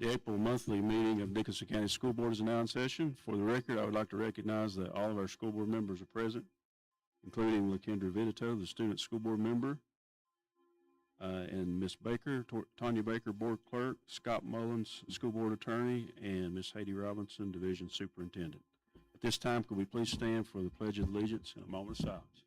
The April monthly meeting of Dickenson County School Board is now in session. For the record, I would like to recognize that all of our school board members are present, including LaKendra Vitito, the student school board member, and Ms. Baker, Tanya Baker, board clerk, Scott Mullins, school board attorney, and Ms. Haiti Robinson, division superintendent. At this time, could we please stand for the Pledge of Allegiance and a moment of silence?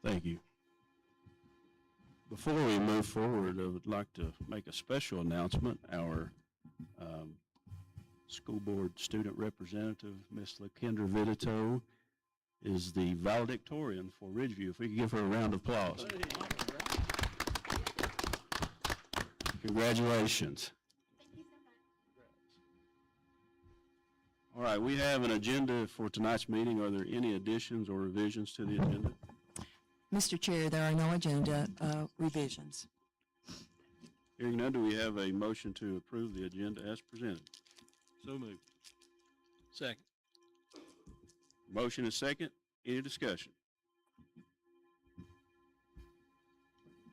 Thank you. Before we move forward, I would like to make a special announcement. Our school board student representative, Ms. LaKendra Vitito, is the valedictorian for Ridgeview. If we could give her a round of applause. Congratulations. Thank you so much. All right, we have an agenda for tonight's meeting. Are there any additions or revisions to the agenda? Mr. Chair, there are no agenda revisions. Hearing none, do we have a motion to approve the agenda as presented? So moved. Second. Motion is second. Any discussion?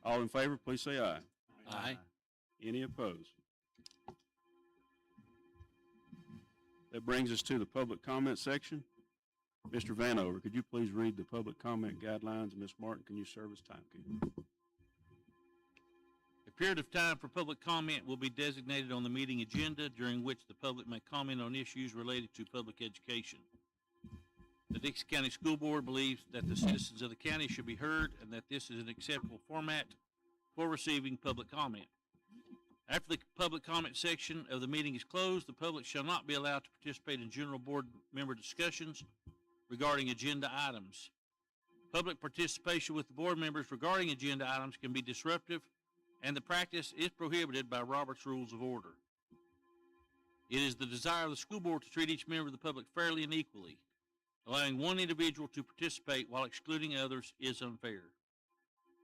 All in favor, please say aye. Aye. Any opposed? That brings us to the public comment section. Mr. Vanover, could you please read the public comment guidelines? And Ms. Martin, can you serve as timekeeper? A period of time for public comment will be designated on the meeting agenda during which the public may comment on issues related to public education. The Dickenson County School Board believes that the citizens of the county should be heard and that this is an acceptable format for receiving public comment. After the public comment section of the meeting is closed, the public shall not be allowed to participate in general board member discussions regarding agenda items. Public participation with the board members regarding agenda items can be disruptive, and the practice is prohibited by Robert's Rules of Order. It is the desire of the school board to treat each member of the public fairly and equally. Allowing one individual to participate while excluding others is unfair.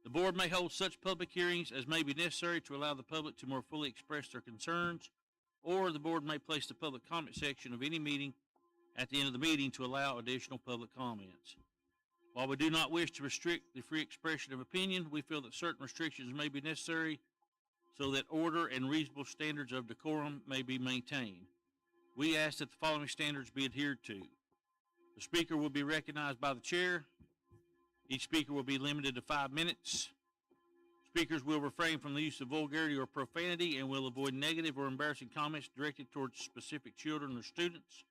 The board may hold such public hearings as may be necessary to allow the public to more fully express their concerns, or the board may place the public comment section of any meeting at the end of the meeting to allow additional public comments. While we do not wish to restrict the free expression of opinion, we feel that certain restrictions may be necessary so that order and reasonable standards of decorum may be maintained. We ask that the following standards be adhered to. The speaker will be recognized by the chair. Each speaker will be limited to 5 minutes. Speakers will refrain from the use of vulgarity or profanity and will avoid negative or embarrassing comments directed towards specific children or students.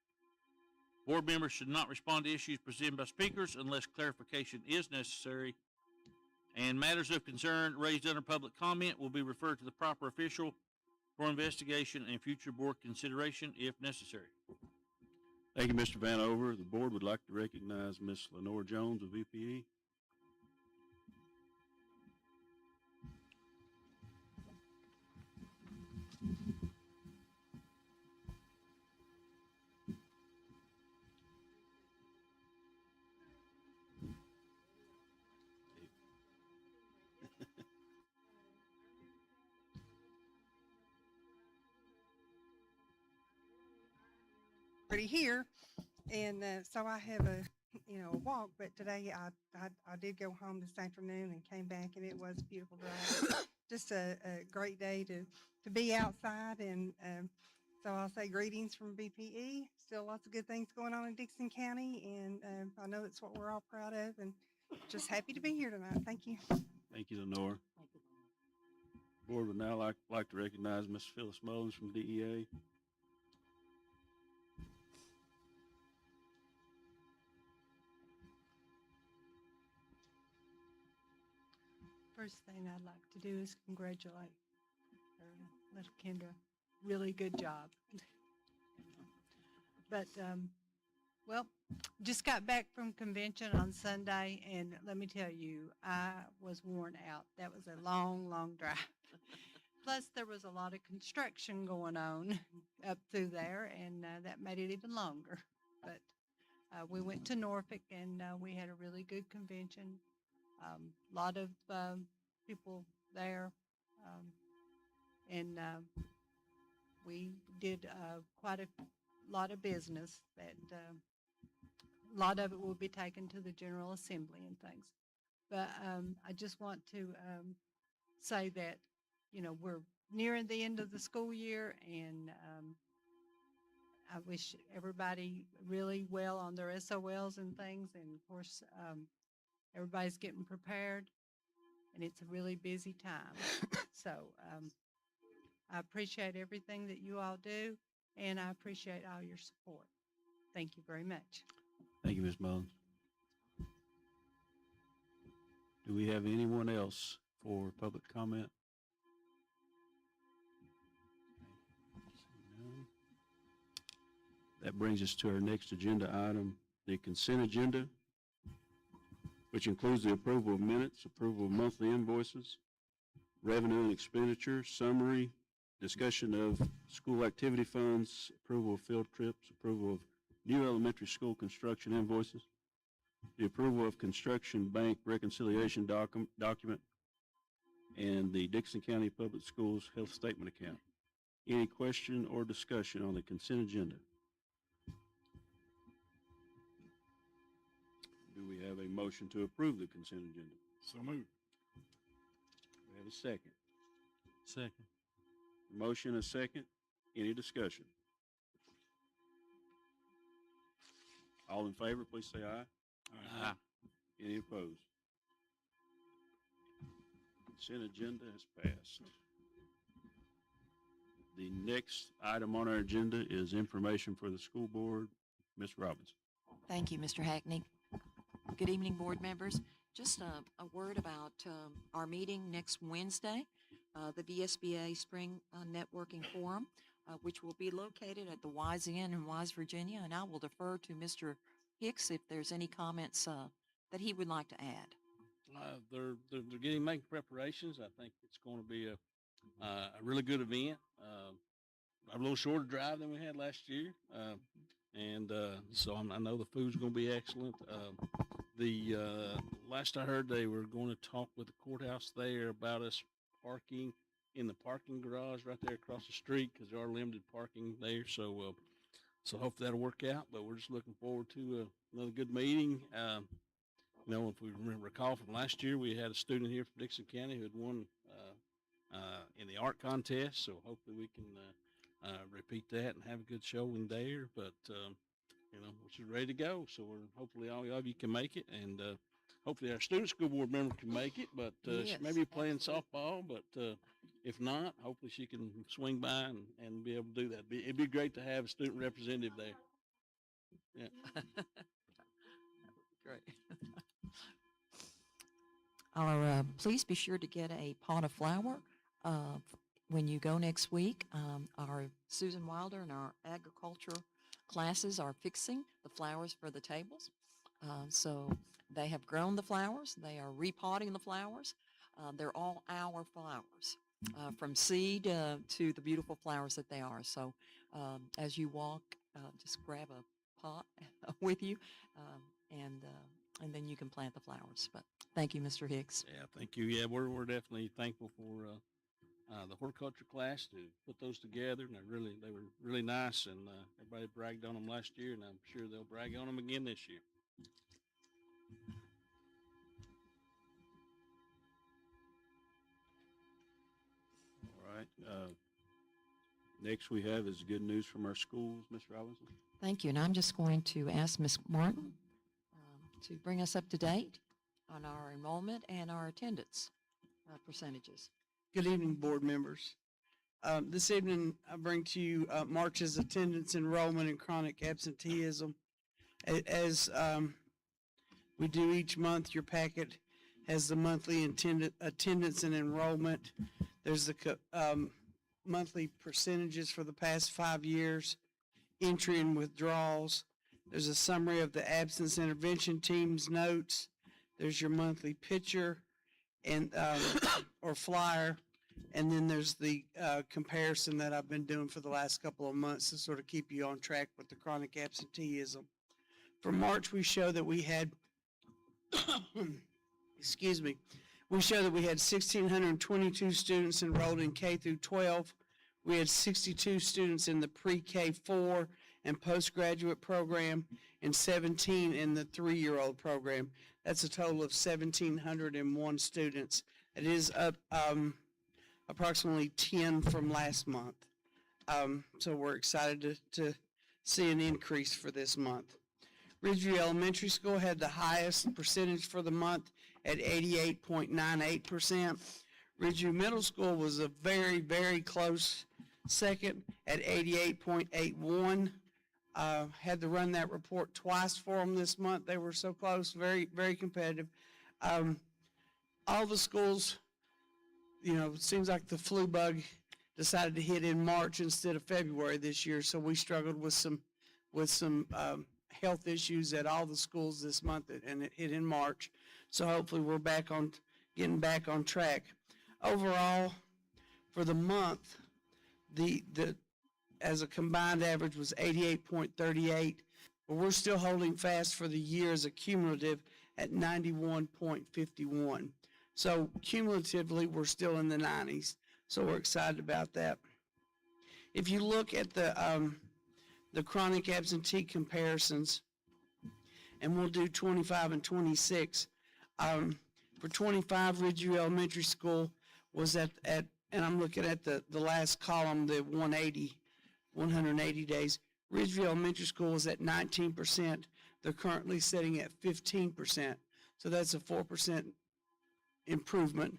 Board members should not respond to issues presented by speakers unless clarification is necessary, and matters of concern raised under public comment will be referred to the proper official for investigation and future board consideration if necessary. Thank you, Mr. Vanover. The board would like to recognize Ms. Lenore Jones of VPE. Pretty here, and so I have a walk. But today I did go home this afternoon and came back, and it was a beautiful drive. Just a great day to be outside, and so I'll say greetings from BPE. Still lots of good things going on in Dickenson County, and I know it's what we're all proud of, and just happy to be here tonight. Thank you. Thank you, Lenore. Board would now like to recognize Ms. Phyllis Mullins from DEA. First thing I'd like to do is congratulate little Kendra. Really good job. But, well, just got back from convention on Sunday, and let me tell you, I was worn out. That was a long, long drive. plus there was a lot of construction going on up through there, and that made it even longer. But we went to Norfolk, and we had a really good convention. A lot of people there, and we did quite a lot of business that a lot of it will be taken to the General Assembly and things. But I just want to say that, you know, we're nearing the end of the school year, and I wish everybody really well on their SOLs and things. And of course, everybody's getting prepared, and it's a really busy time. So I appreciate everything that you all do, and I appreciate all your support. Thank you very much. Thank you, Ms. Mullins. Do we have anyone else for public comment? That brings us to our next agenda item, the consent agenda, which includes the approval of minutes, approval of monthly invoices, revenue and expenditure, summary, discussion of school activity funds, approval of field trips, approval of new elementary school construction invoices, the approval of construction bank reconciliation document, and the Dickenson County Public Schools health statement account. Any question or discussion on the consent agenda? Do we have a motion to approve the consent agenda? So moved. We have a second. Second. Motion, a second. Any discussion? All in favor, please say aye. Aye. Any opposed? Consent agenda has passed. The next item on our agenda is information for the school board. Ms. Robinson. Thank you, Mr. Hackney. Good evening, board members. Just a word about our meeting next Wednesday, the VSBA Spring Networking Forum, which will be located at the Wise Inn in Wise, Virginia, and I will defer to Mr. Hicks if there's any comments that he would like to add. They're making preparations. I think it's going to be a really good event. A little shorter drive than we had last year, so I know the food's going to be excellent. The last I heard, they were going to talk with the courthouse there about us parking in the parking garage right there across the street, because there are limited parking there. So hopefully that'll work out. But we're just looking forward to another good meeting. You know, if we recall from last year, we had a student here from Dickenson County who had won in the art contest. So hopefully we can repeat that and have a good showing there. But you know, we're just ready to go. So hopefully all of you can make it, and hopefully our student school board member can make it. But she may be playing softball. But if not, hopefully she can swing by and be able to do that. It'd be great to have a student representative there. Yeah. Great. Please be sure to get a pot of flour when you go next week. Our Susan Wilder and our agriculture classes are fixing the flowers for the tables. So they have grown the flowers. They are repotting the flowers. They're all our flowers, from seed to the beautiful flowers that they are. So as you walk, just grab a pot with you, and then you can plant the flowers. But thank you, Mr. Hicks. Yeah, thank you. Yeah, we're definitely thankful for the horticulture class to put those together, and they were really nice, and everybody bragged on them last year, and I'm sure they'll brag on them again this year. All right. Next we have is good news from our schools, Ms. Robinson. Thank you, and I'm just going to ask Ms. Martin to bring us up to date on our enrollment and our attendance percentages. Good evening, board members. This evening, I bring to you March's attendance, enrollment, and chronic absenteeism. As we do each month, your packet has the monthly attendance and enrollment. There's the monthly percentages for the past 5 years, entry and withdrawals. There's a summary of the absence intervention team's notes. There's your monthly picture and or flyer, And then there's the comparison that I've been doing for the last couple of months to sort of keep you on track with the chronic absenteeism. For March, we show that we had, excuse me, we show that we had 1,622 students enrolled in K through 12. We had 62 students in the pre-K 4 and postgraduate program and 17 in the 3-year-old program. That's a total of 1,701 students. It is up approximately 10 from last month. So we're excited to see an increase for this month. Ridgeview Elementary School had the highest percentage for the month at 88.98%. Ridgeview Middle School was a very, very close second at 88.81. Had to run that report twice for them this month. They were so close, very, very competitive. All the schools, you know, it seems like the flu bug decided to hit in March instead of February this year, so we struggled with some health issues at all the schools this month, and it hit in March. So hopefully we're getting back on track. Overall, for the month, the as a combined average was 88.38, but we're still holding fast for the year as a cumulative at 91.51. So cumulatively, we're still in the 90s. So we're excited about that. If you look at the chronic absentee comparisons, and we'll do 25 and 26. For 25, Ridgeview Elementary School was at and I'm looking at the last column, the 180 days. Ridgeview Elementary School is at 19%. They're currently sitting at 15%. So that's a 4% improvement.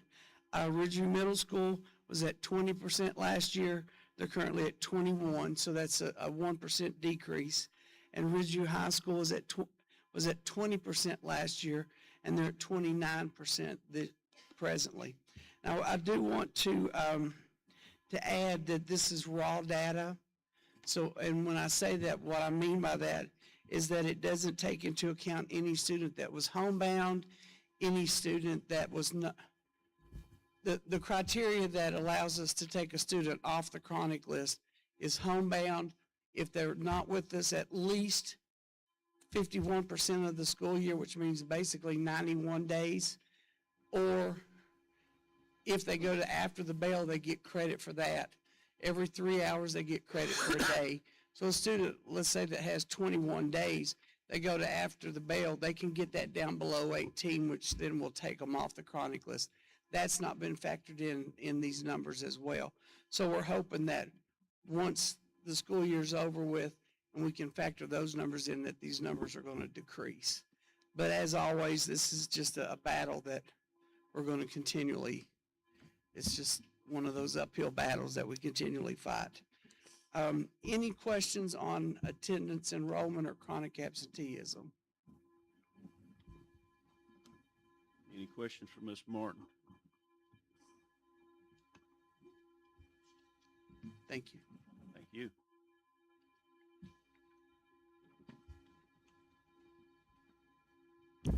Ridgeview Middle School was at 20% last year. They're currently at 21, so that's a 1% decrease. And Ridgeview High School was at 20% last year, and they're at 29% presently. Now, I do want to add that this is raw data. So, and when I say that, what I mean by that is that it doesn't take into account any student that was homebound, any student that was not. The criteria that allows us to take a student off the chronic list is homebound if they're not with us at least 51% of the school year, which means basically 91 days, or if they go to after the bail, they get credit for that. Every 3 hours, they get credit for a day. So a student, let's say that has 21 days, they go to after the bail, they can get that down below 18, which then will take them off the chronic list. That's not been factored in these numbers as well. So we're hoping that once the school year's over with and we can factor those numbers in, that these numbers are going to decrease. But as always, this is just a battle that we're going to continually, it's just one of those uphill battles that we continually fight. Any questions on attendance, enrollment, or chronic absenteeism? Any questions for Ms. Martin? Thank you. Thank you.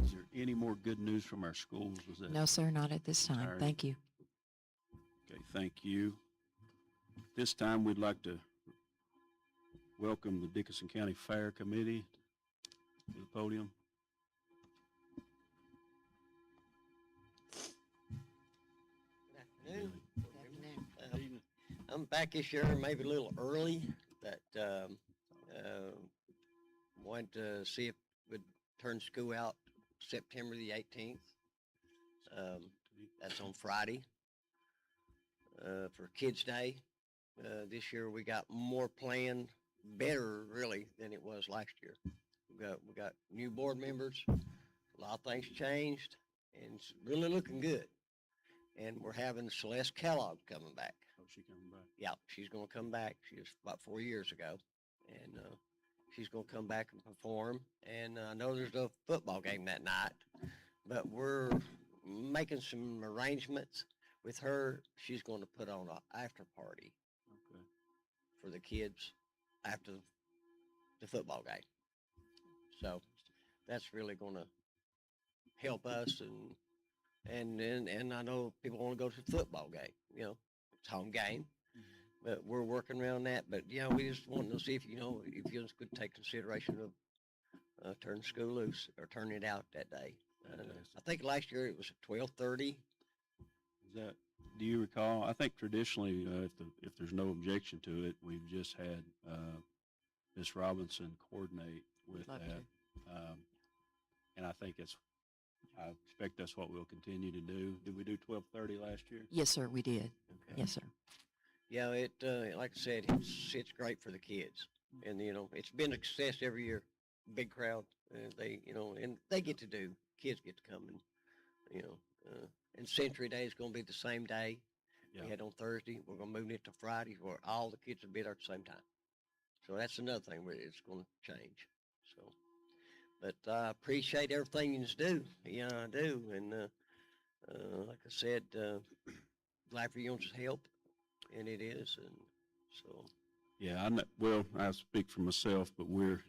Is there any more good news from our schools? Was that? No, sir, not at this time. All right. Thank you. Okay, thank you. This time we'd like to welcome the Dickenson County Fair Committee to the podium. Good afternoon. I'm back this year, maybe a little early, but wanted to see if we'd turn school out September the 18th. That's on Friday for Kids Day. This year we got more planned, better really than it was last year. We got new board members. A lot of things changed, and it's really looking good. And we're having Celeste Kellogg coming back. Oh, she coming back? Yeah, she's going to come back. She was about 4 years ago, and she's going to come back and perform. And I know there's a football game that night, but we're making some arrangements with her. She's going to put on an after party for the kids after the football game. So that's really going to help us, and I know people want to go to the football game. You know, it's home game. But we're working around that. But yeah, we just wanted to see if you guys could take consideration of turning school loose or turning it out that day. I think last year it was at 12:30. Is that, do you recall? I think traditionally, if there's no objection to it, we've just had Ms. Robinson coordinate with Love that. And I expect that's what we'll continue to do. Did we do 12:30 last year? Yes, sir, we did. Okay. Yes, sir. Yeah, like I said, it's great for the kids, and it's been a success every year. Big crowd, and they get to do. Kids get to come and Century Day is going to be the same day Yeah. we had on Thursday. We're going to move it to Friday where all the kids will be there at the same time. So that's another thing where it's going to change. So, but I appreciate everything you do. Yeah, I do, and like I said, glad for your help. And it is, and so. Yeah, well, I speak for myself, but we're,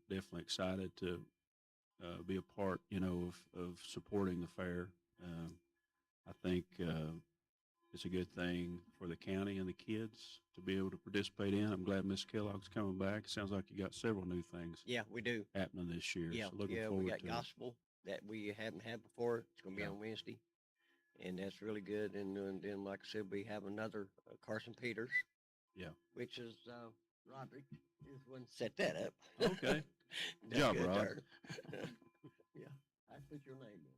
definitely excited to be a part, of supporting the fair. I think it's a good thing for the county and the kids to be able to participate in. I'm glad Miss Kellogg's coming back. Sounds like you got several new things Yeah, we do. happening this year. Yeah, So looking we forward got to it. gospel that we haven't had before. It's going to be Yeah. on Wednesday, and that's really good. And then, like I said, we have another Carson Peters. Yeah. Which is Roderick is the one set that up. Okay. That's job, good Rod. there. Yeah, I put your name in.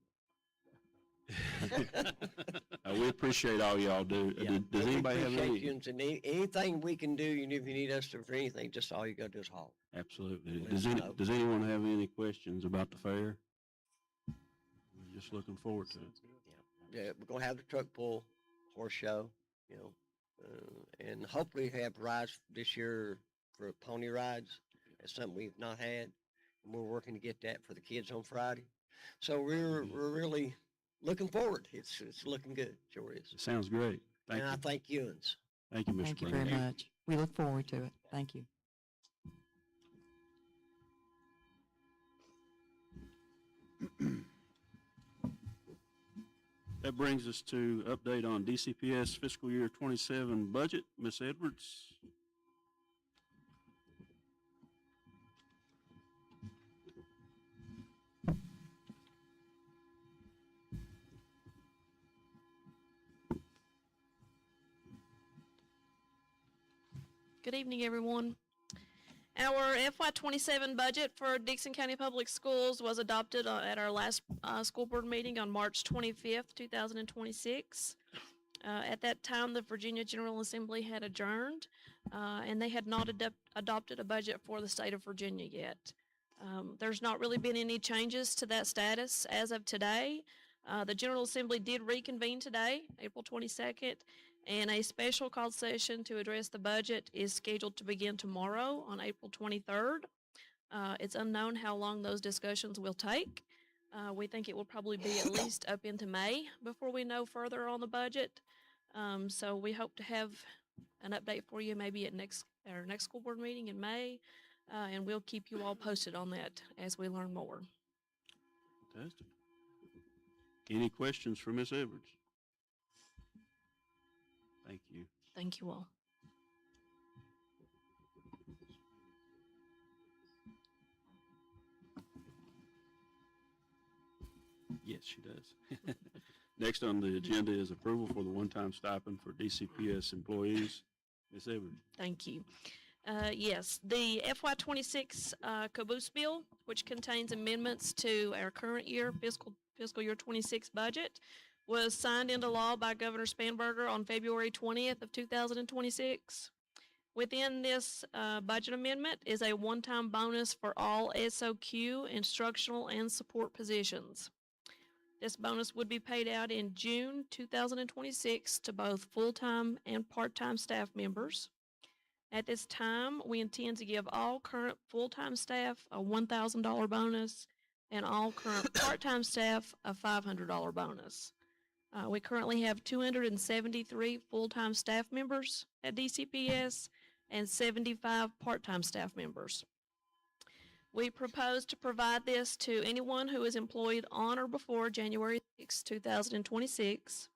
We appreciate all y'all do. Yeah, Does we anybody have appreciate any? you, and anything we can do, and if you need us for anything, just all you got to do is holler. Absolutely. Let Does us know. does anyone have any questions about the fair? We're just looking forward to it. Yeah, we're gonna have the truck pull, horse show, and hopefully have rides this year for pony rides. That's something we've not had, and we're working to get that for the kids on Friday. So we're really looking forward. It's looking good, sure is. It sounds great. Thank And I you. thank Ewans. Thank you, Mr. Thank you Brown. very much. We look forward to it. Thank you. That brings us to update on DCPS fiscal year 27 budget. Ms. Edwards. Good evening, everyone. Our FY27 budget for Dickenson County Public Schools was adopted at our last school board meeting on March 25th, 2026. At that time, the Virginia General Assembly had adjourned, and they had not adopted a budget for the state of Virginia yet. There's not really been any changes to that status as of today. The General Assembly did reconvene today, April 22nd, and a special called session to address the budget is scheduled to begin tomorrow on April 23rd. It's unknown how long those discussions will take. We think it will probably be at least up into May before we know further on the budget. So we hope to have an update for you maybe at our next school board meeting in May, and we'll keep you all posted on that as we learn more. Fantastic. Any questions for Ms. Edwards? Thank you. Thank you all. Yes, she does. Next on the agenda is approval for the one-time stipend for DCPS employees. Ms. Edwards. Thank you. Yes, the FY26 caboose bill, which contains amendments to our current year fiscal year 26 budget, was signed into law by Governor Spanberger on February 20th of 2026. Within this budget amendment is a one-time bonus for all SOQ instructional and support positions. This bonus would be paid out in June 2026 to both full-time and part-time staff members. At this time, we intend to give all current full-time staff a $1,000 bonus and all current part-time staff a $500 bonus. We currently have 273 full-time staff members at DCPS and 75 part-time staff members. We propose to provide this to anyone who is employed on or before January 6, 2026.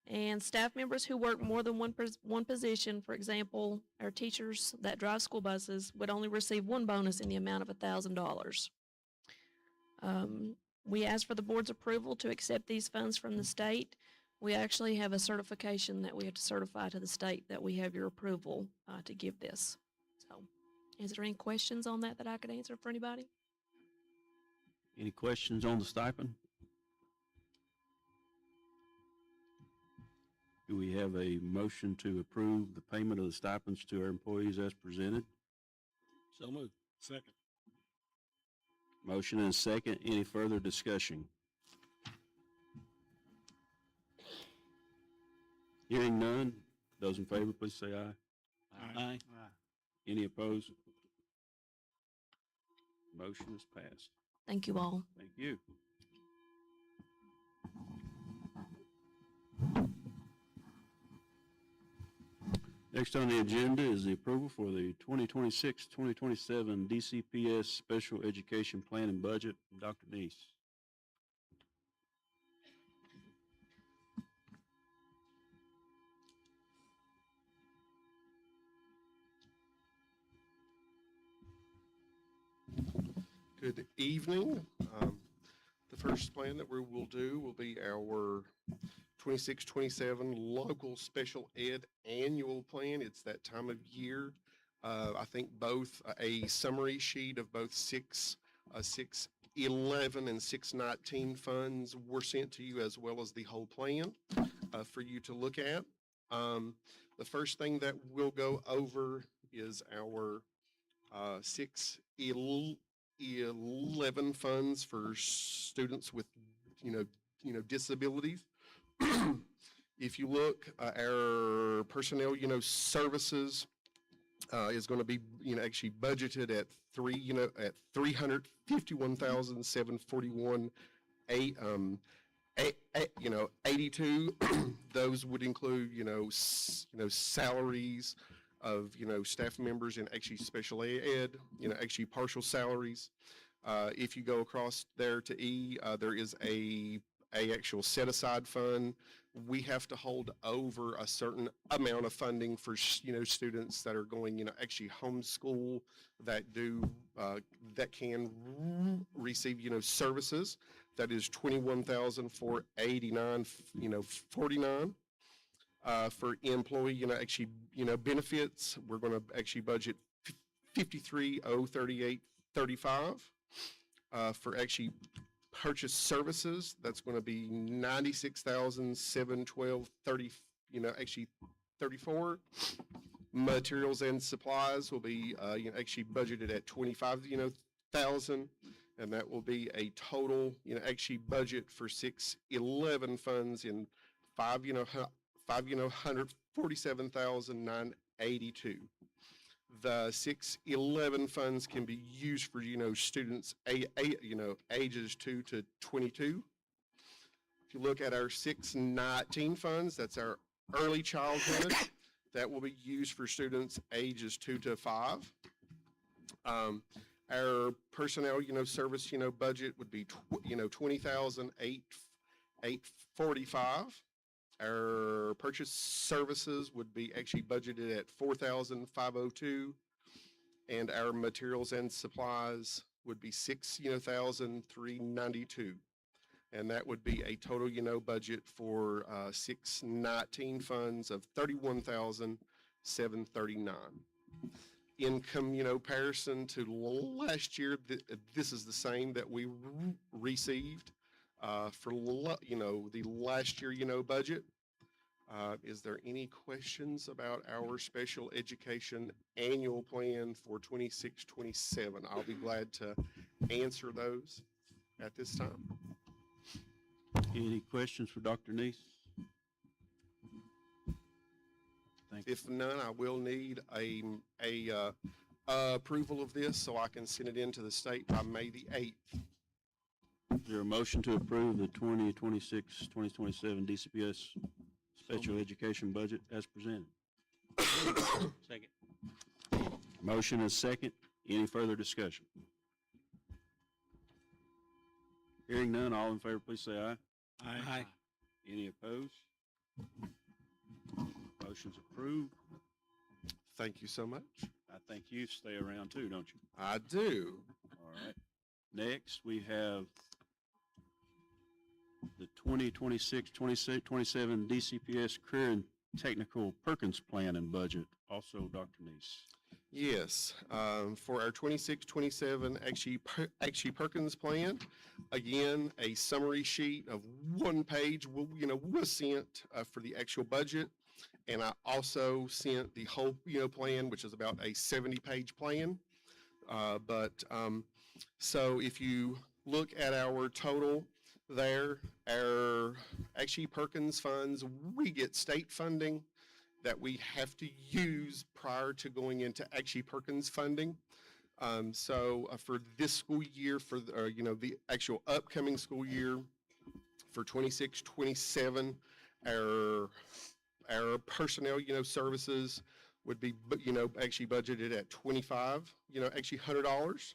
And staff members who work more than one position, for example, our teachers that drive school buses, would only receive one bonus in the amount of $1,000. We ask for the board's approval to accept these funds from the state. We actually have a certification that we have to certify to the state that we have your approval to give this. So, is there any questions on that I could answer for anybody? Any questions on the stipend? Do we have a motion to approve the payment of the stipends to our employees as presented? So moved. Second. Motion and second. Any further discussion? Hearing none, those in favor, please say aye. Aye. Any opposed? Motion is passed. Thank you all. Thank you. Next on the agenda is the approval for the 2026-2027 DCPS Special Education Plan and Budget. Dr. Neese. Good evening. The first plan that we will do will be our 26-27 local special ed annual plan. It's that time of year. I think both a summary sheet of both 611 and 619 funds were sent to you, as well as the whole plan for you to look at. The first thing that we'll go over is our 611 funds for students with disabilities. If you look, our personnel services is going to be actually budgeted at 351,741 82. Those would include salaries of staff members and actually special ed, actually partial salaries. If you go across there to E, there is a actual set aside fund. We have to hold over a certain amount of funding for students that are going actually homeschool, that do that can receive services. That is 21,489 49. For employee actually benefits, we're going to actually budget 53,038.35. For actually purchase services, that's going to be 96,712.30, actually 34. Materials and supplies will be actually budgeted at 25,000, and that will be a total actually budget for 611 funds in 147,982. The 611 funds can be used for students ages 2 to 22. If you look at our 619 funds, that's our early childhood. That will be used for students ages 2 to 5. Our personnel service budget would be 20,845. Our purchase services would be actually budgeted at 4,502, and our materials and supplies would be 6,392, and that would be a total budget for 619 funds of 31,739. In comparison to last year, this is the same that we received for the last year budget. Is there any questions about our special education annual plan for 26-27? I'll be glad to answer those at this time. Any questions for Dr. Neese? Thank you. If none, I will need a approval of this so I can send it into the state by May the 8th. Is there a motion to approve the 2026-2027 DCPS Special Education Budget as presented? Second. Motion is second. Any further discussion? Hearing none, all in favor, please say aye. Aye. Any opposed? Motion's approved. Thank you so much. I think you stay around too, don't you? I do. All right. Next, we have the 2026-27 DCPS Career and Technical Perkins Plan and Budget. Also, Dr. Neese. Yes, for our 26-27 Actually Perkins plan, again, a summary sheet of 1 page was sent for the actual budget. And I also sent the whole, plan, which is about a 70-page plan. So if you look at our total there, our Actually Perkins funds, we get state funding that we have to use prior to going into Actually Perkins funding. For this school year, for the actual upcoming school year, for 26-27, our personnel, services would be, actually budgeted at $100.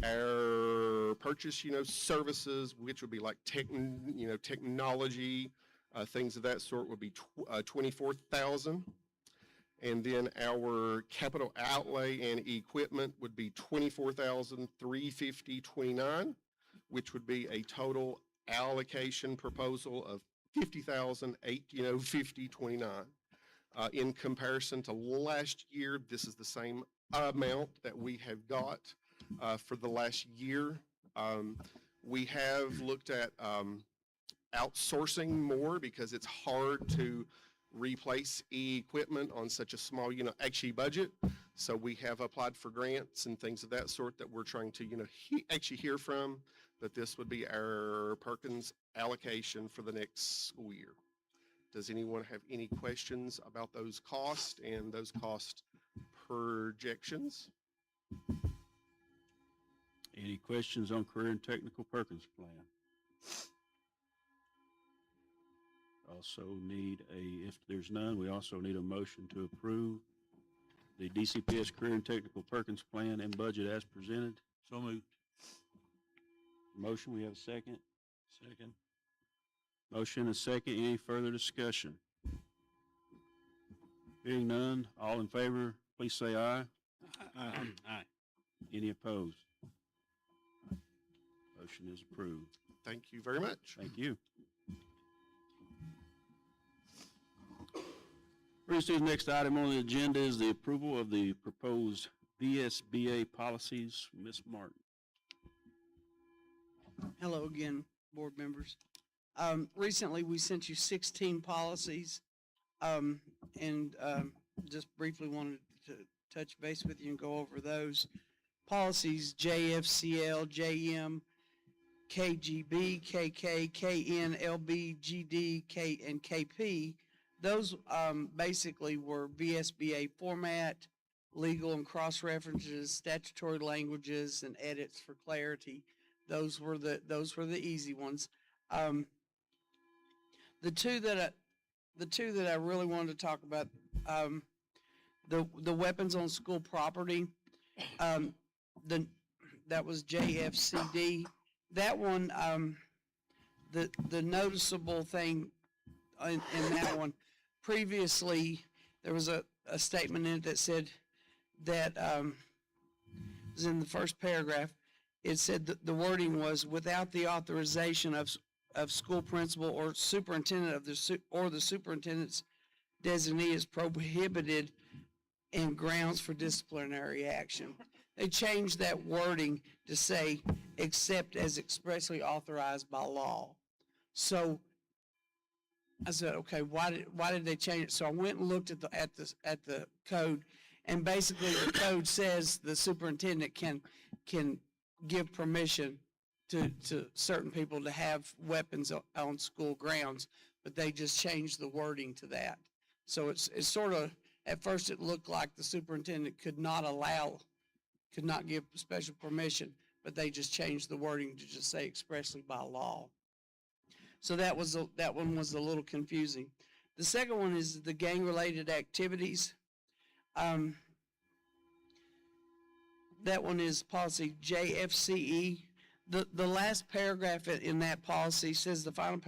Our purchase, services, which would be like technology, things of that sort, would be 24,000. And then our capital outlay and equipment would be 24,350.29, which would be a total allocation proposal of 50,850.29. In comparison to last year, this is the same amount that we have got for the last year. We have looked at outsourcing more because it's hard to replace equipment on such a small, actually budget. So we have applied for grants and things of that sort that we're trying to, actually hear from, but this would be our Perkins allocation for the next school year. Does anyone have any questions about those costs and those cost projections? Any questions on Career and Technical Perkins Plan? Also need if there's none, we also need a motion to approve the DCPS Career and Technical Perkins Plan and Budget as presented. So moved. Motion, we have a second. Second. Motion and a second. Any further discussion? Being none, all in favor, please say aye. Aye. Any opposed? Motion is approved. Thank you very much. Thank you. Brings to the next item on the agenda is the approval of the proposed VSBA policies. Ms. Martin. Hello again, board members. Recently, we sent you 16 policies, and just briefly wanted to touch base with you and go over those. Policies JFCL, JM, KGB, KK, KN, LB, GD, K, and KP. Those basically were VSBA format, legal and cross-references, statutory languages, and edits for clarity. Those were the easy ones. The two that I really wanted to talk about, the weapons on school property, that was JFCD. That one, the noticeable thing in that one, previously there was a statement in it that said that was in the first paragraph. It said that the wording was without the authorization of school principal or superintendent of the superintendent's designee is prohibited and grounds for disciplinary action. They changed that wording to say except as expressly authorized by law. So I said, okay, why did they change it? So I went and looked at the code, and basically the code says the superintendent can give permission to certain people to have weapons on school grounds, but they just changed the wording to that. So it's sort of, at first it looked like the superintendent could not give special permission, but they just changed the wording to just say expressly by law. So that one was a little confusing. The second one is the gang-related activities. That one is policy JFCE. The last paragraph in that policy says the final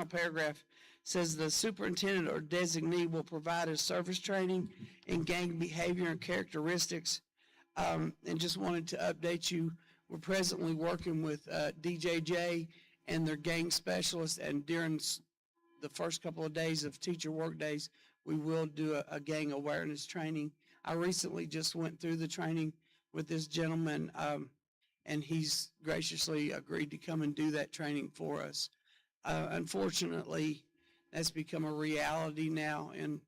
paragraph Says the superintendent or designee will provide a service training in gang behavior and characteristics. And just wanted to update you, we're presently working with DJJ and their gang specialists, and during the first couple of days of teacher work days, we will do a gang awareness training. I recently just went through the training with this gentleman, and he's graciously agreed to come and do that training for us. Unfortunately, that's become a reality now in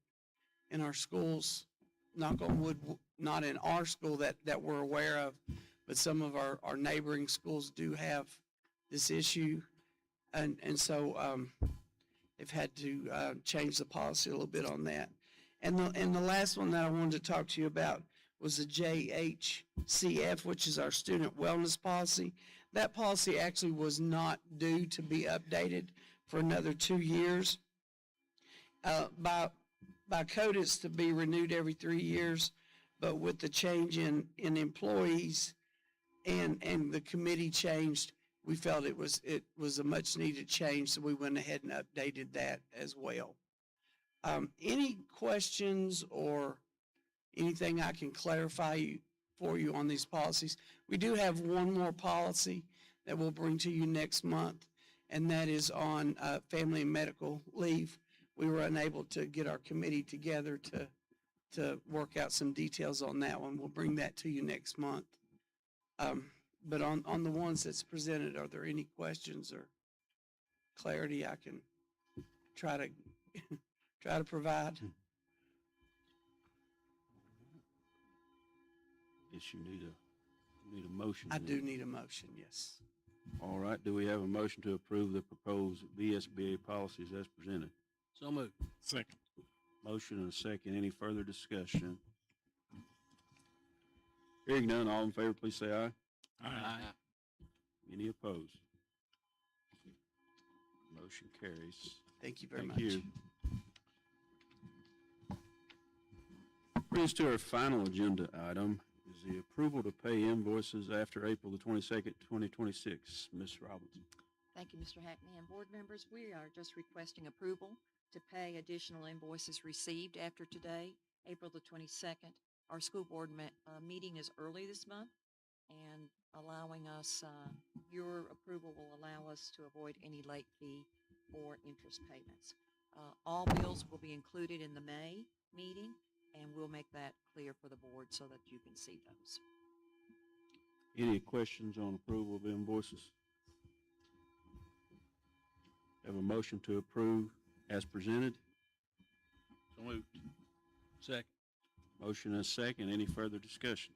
our schools. Knock on wood, not in our school that we're aware of, but some of our neighboring schools do have this issue. And so they've had to change the policy a little bit on that. And the last one that I wanted to talk to you about was the JHCF, which is our student wellness policy. That policy actually was not due to be updated for another 2 years. By code, it's to be renewed every 3 years, but with the change in employees and the committee changed, we felt it was a much needed change, so we went ahead and updated that as well. Any questions or anything I can clarify for you on these policies? We do have one more policy that we'll bring to you next month, and that is on family and medical leave. We were unable to get our committee together to work out some details on that one. We'll bring that to you next month. But on the ones that's presented, are there any questions or clarity I can try to provide? Guess you need a motion. I then. do need a motion, yes. All right, do we have a motion to approve the proposed VSBA policies as presented? So moved. Second. Motion and a second. Any further discussion? Hearing none, all in favor, please say aye. Aye. Any opposed? Motion carries. Thank you very Thank much. you. Brings us to our final agenda item is the approval to pay invoices after April the 22nd, 2026. Ms. Robinson. Thank you, Mr. Hackney and board members. We are just requesting approval to pay additional invoices received after today, April the 22nd. Our school board meeting is early this month, and allowing us, your approval will allow us to avoid any late fee or interest payments. All bills will be included in the May meeting, and we'll make that clear for the board so that you can see those. Any questions on approval of invoices? Have a motion to approve as presented. So moved. Second. Motion and a second. Any further discussion?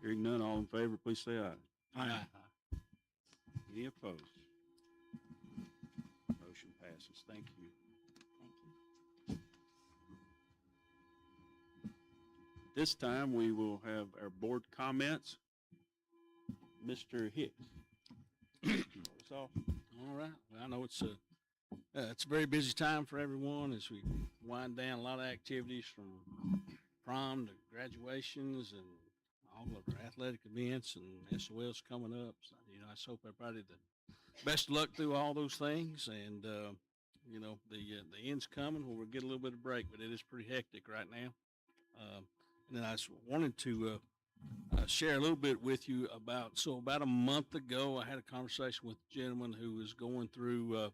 Hearing none, all in favor, please say aye. Aye. Any opposed? Motion passes. Thank you. Thank you. This time, we will have our board comments. Mr. Hicks. That's all. All right. Well, I know it's a very busy time for everyone as we wind down a lot of activities from prom to graduations and all of our athletic events and SOL's coming up. So, I just hope everybody the best of luck through all those things. And, the end's coming where we'll get a little bit of break, but it is pretty hectic right now. And then I just wanted to share a little bit with you about a month ago, I had a conversation with a gentleman who was going through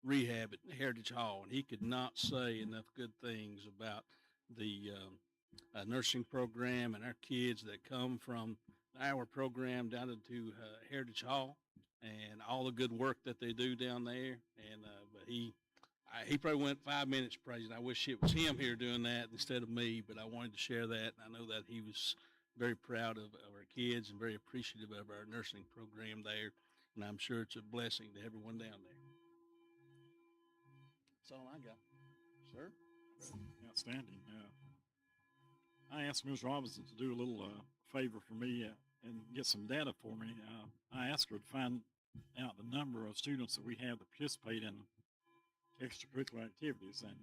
rehab at Heritage Hall, and he could not say enough good things about the nursing program and our kids that come from our program down to Heritage Hall and all the good work that they do down there. And but he probably went 5 minutes praising. I wish it was him here doing that instead of me, but I wanted to share that. And I know that he was very proud of our kids and very appreciative of our nursing program there. And I'm sure it's a blessing to everyone down there. That's all I got. Sir? Outstanding. I asked Ms. Robinson to do a little favor for me and get some data for me. I asked her to find out the number of students that we have that participate in extracurricular activities, and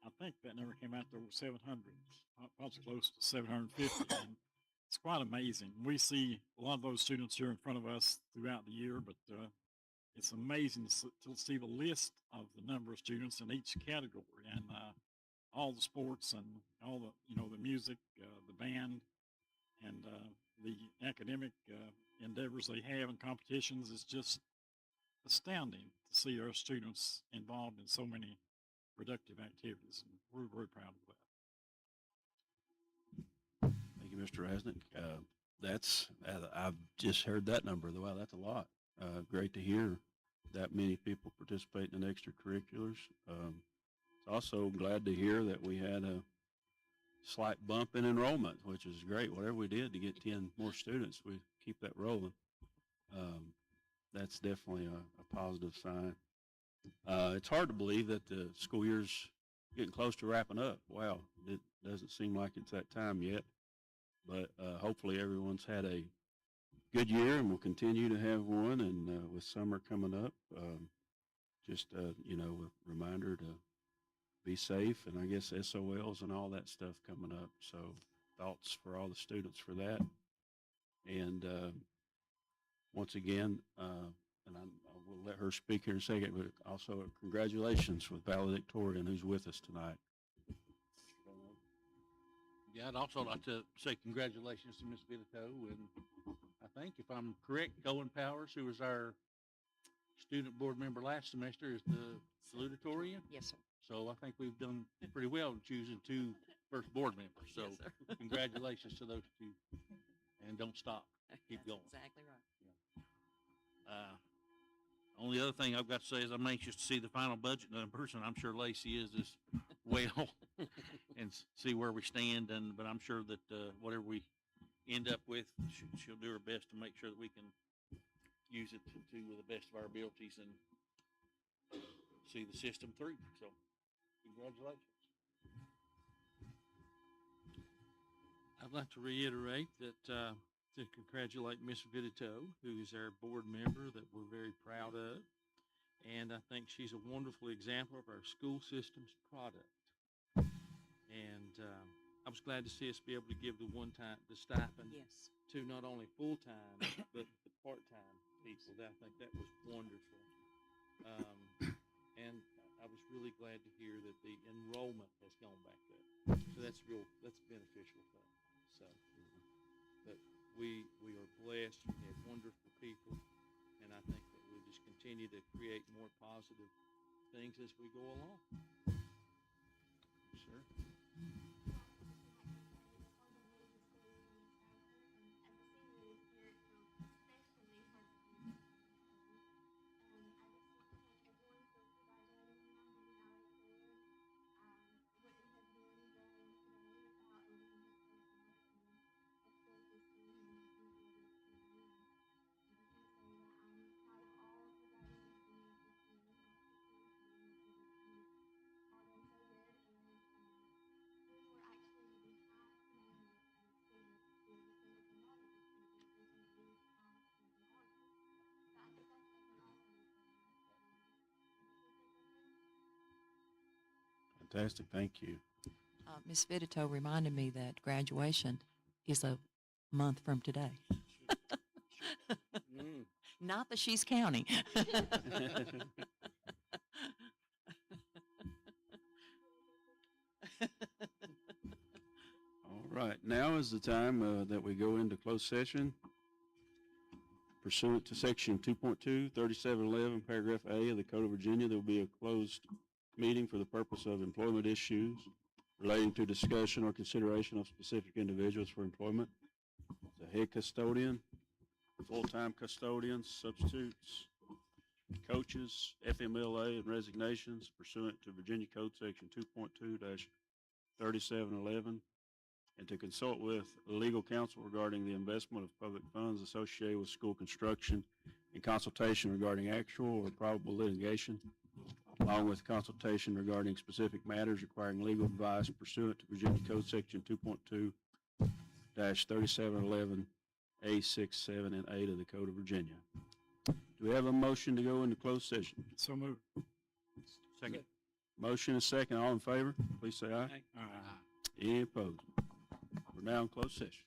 I think that number came out to over 700, probably close to 750. And it's quite amazing. We see a lot of those students here in front of us throughout the year, but it's amazing to see the list of the number of students in each category, and all the sports and all the, the music, the band, and the academic endeavors they have and competitions. Is just astounding to see our students involved in so many productive activities, and we're very proud of that. Thank you, Mr. Rasnick. I've just heard that number. Wow, that's a lot. Great to hear that many people participate in extracurriculars. Also glad to hear that we had a slight bump in enrollment, which is great. Whatever we did to get 10 more students, we keep that rolling. That's definitely a positive sign. It's hard to believe that the school year's getting close to wrapping up. Wow, it doesn't seem like it's that time yet, but hopefully everyone's had a good year and will continue to have one. And with summer coming up, just a reminder to be safe, and I guess SOLs and all that stuff coming up. So thoughts for all the students for that. And once again, and I will let her speak here in a second, but also congratulations with valedictorian who's with us tonight. Yeah, I'd also like to say congratulations to Miss Vitito, and I think, if I'm correct, Cohen Powers, who was our student board member last semester, is the salutatorian. Yes, sir. So I think we've done pretty well in choosing 2 first board members. So Yes, sir. congratulations to those 2, and don't stop. Keep That's going. exactly right. Only other thing I've got to say is I'm anxious to see the final budget numbers, and I'm sure Lacey is as well, and see where we stand. But I'm sure that whatever we end up with, she'll do her best to make sure that we can use it to the best of our abilities and see the system through. So, congratulations. I'd like to reiterate that to congratulate Miss Vitito, who is our board member that we're very proud of. And I think she's a wonderful example of our school system's product. And I was glad to see us be able to give the stipend Yes. to not only full-time, but the part-time people. I think that was wonderful. And I was really glad to hear that the enrollment has gone back up. So that's beneficial for us. So, but we are blessed. We have wonderful people, and I think that we'll just continue to create more positive things as we go along. Sure. Fantastic. Thank you. Miss Vitito reminded me that graduation is a month from today. Not that she's counting. All right. Now is the time that we go into closed session. Pursuant to Section 2.2, 3711, Paragraph A of the Code of Virginia, there will be a closed meeting for the purpose of employment issues relating to discussion or consideration of specific individuals for employment. The head custodian, full-time custodians, substitutes, coaches, FMLA, and resignations pursuant to Virginia Code Section 2.2-3711, and to consult with legal counsel regarding the investment of public funds associated with school construction and consultation regarding actual or probable litigation, along with consultation regarding specific matters requiring legal advice pursuant to Virginia Code Section 2.2-3711, A6, 7, and 8 of the Code of Virginia. Do we have a motion to go into closed session? So moved. Second. Motion is second. All in favor, please say aye. Any opposed? We're now in closed session.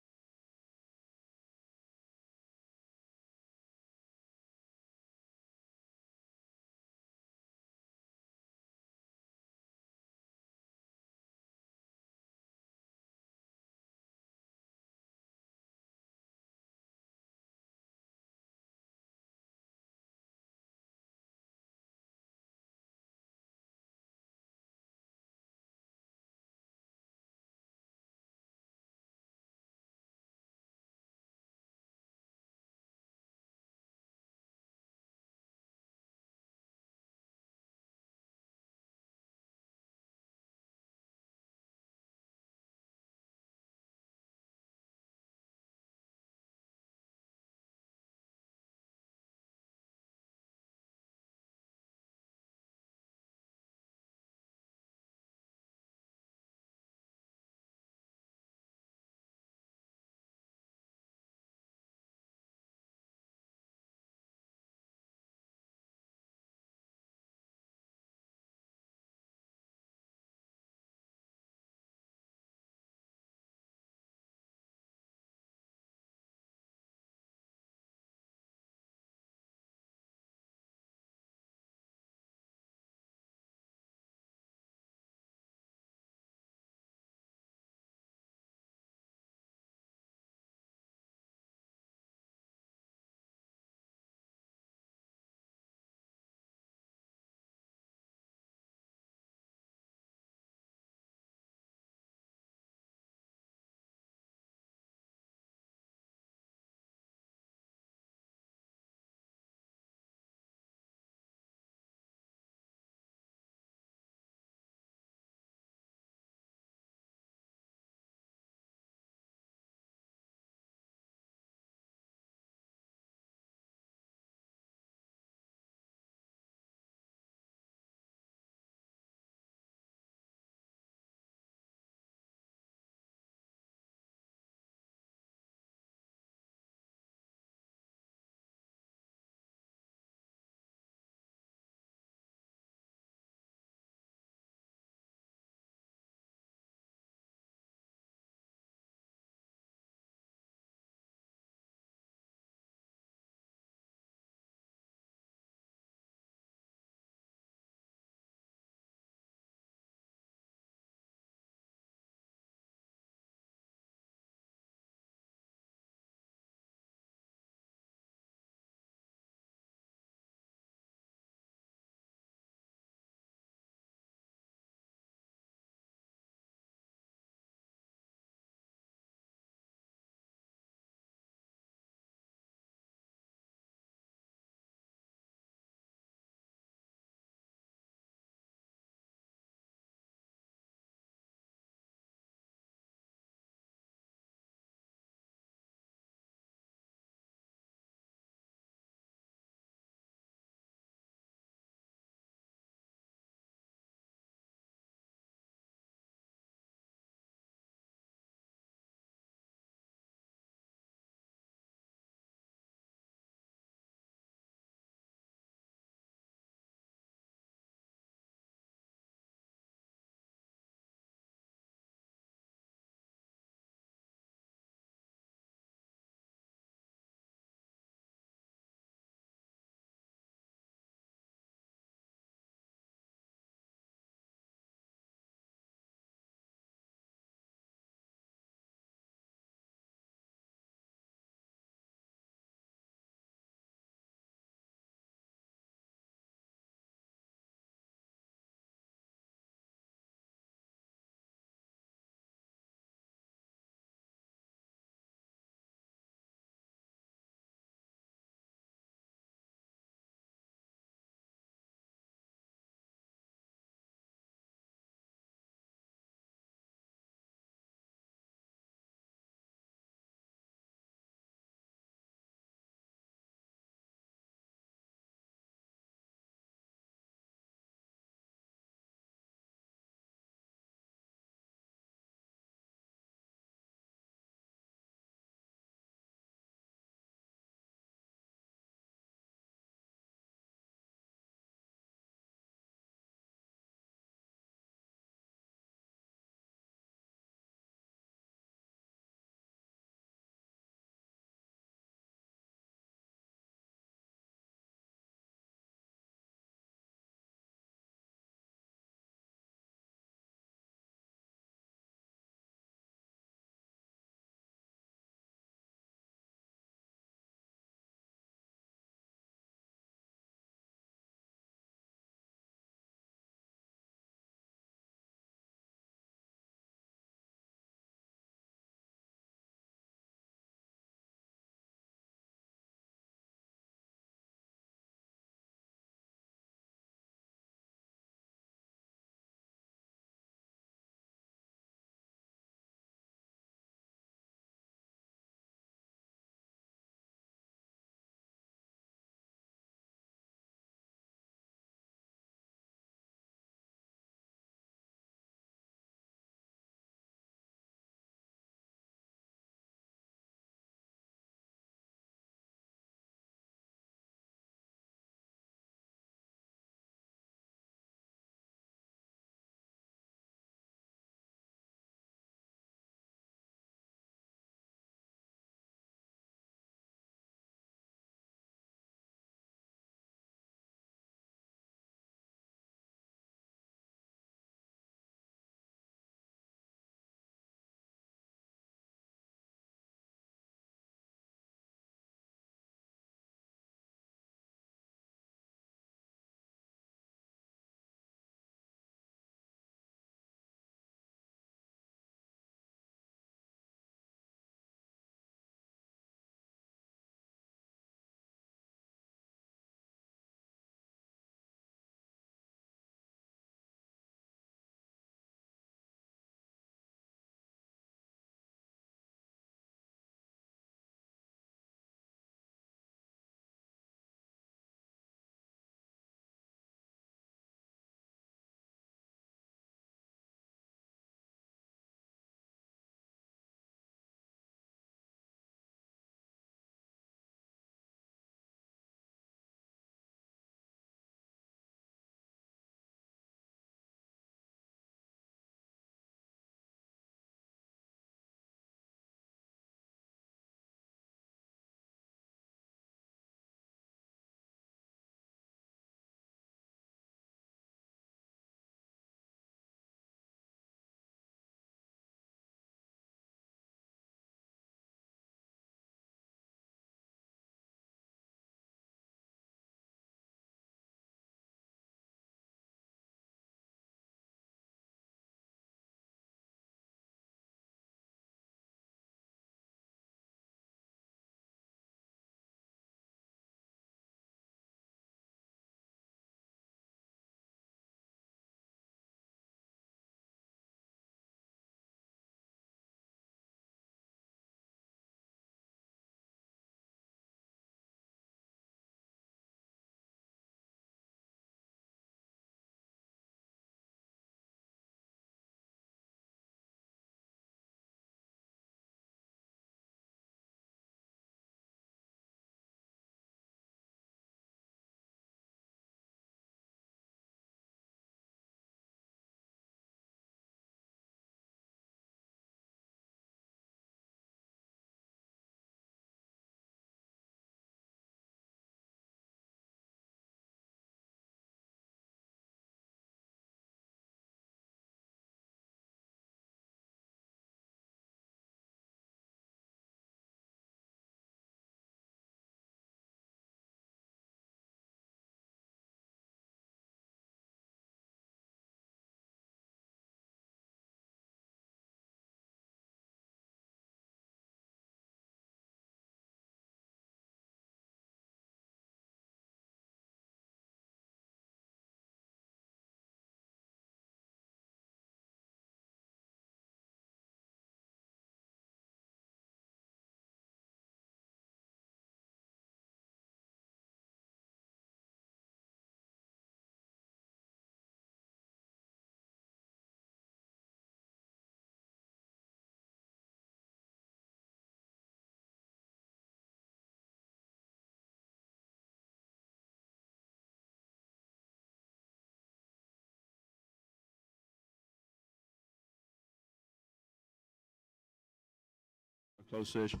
closed session?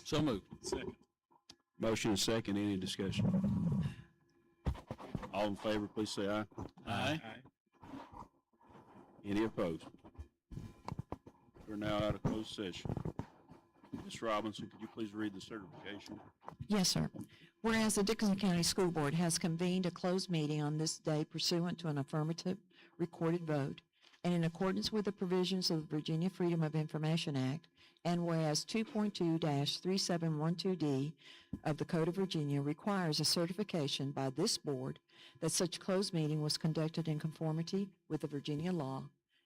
So moved. Second. Motion and second, any discussion? All in favor, please say aye. Aye. Any opposed? We're now out of closed session. Ms. Robinson, could you please read the certification? Yes, sir. Whereas the Dickenson County School Board has convened a closed meeting on this day pursuant to an affirmative recorded vote, and in accordance with the provisions of the Virginia Freedom of Information Act, and whereas 2.2-3712D of the Code of Virginia requires a certification by this board that such closed meeting was conducted in conformity with the Virginia law,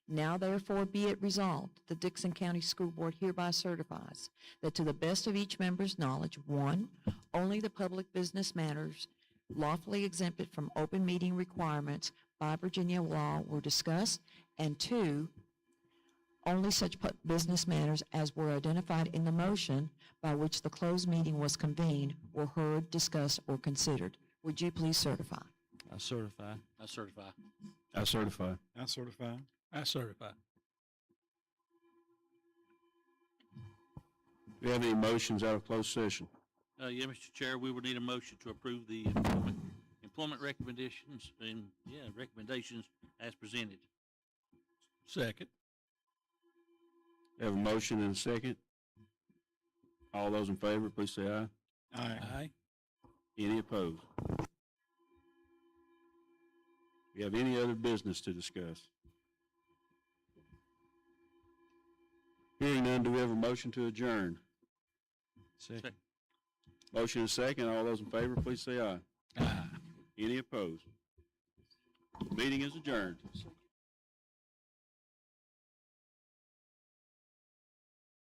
now therefore be it resolved, the Dickenson County School Board hereby certifies that to the best of each member's knowledge, 1, only the public business matters lawfully exempted from open meeting requirements by Virginia law were discussed, and 2, only such business matters as were identified in the motion by which the closed meeting was convened were heard, discussed, or considered. Would you please certify? I certify. I certify. I certify. I certify. I certify. Do we have any motions out of closed session? Yeah, Mr. Chair, we would need a motion to approve the employment recommendations recommendations as presented. Second. We have a motion and a second. All those in favor, please say aye. Aye. Any opposed? Do we have any other business to discuss? Hearing none, do we have a motion to adjourn? Second. Motion and second. All those in favor, please say aye. Aye. Any opposed? Meeting is adjourned.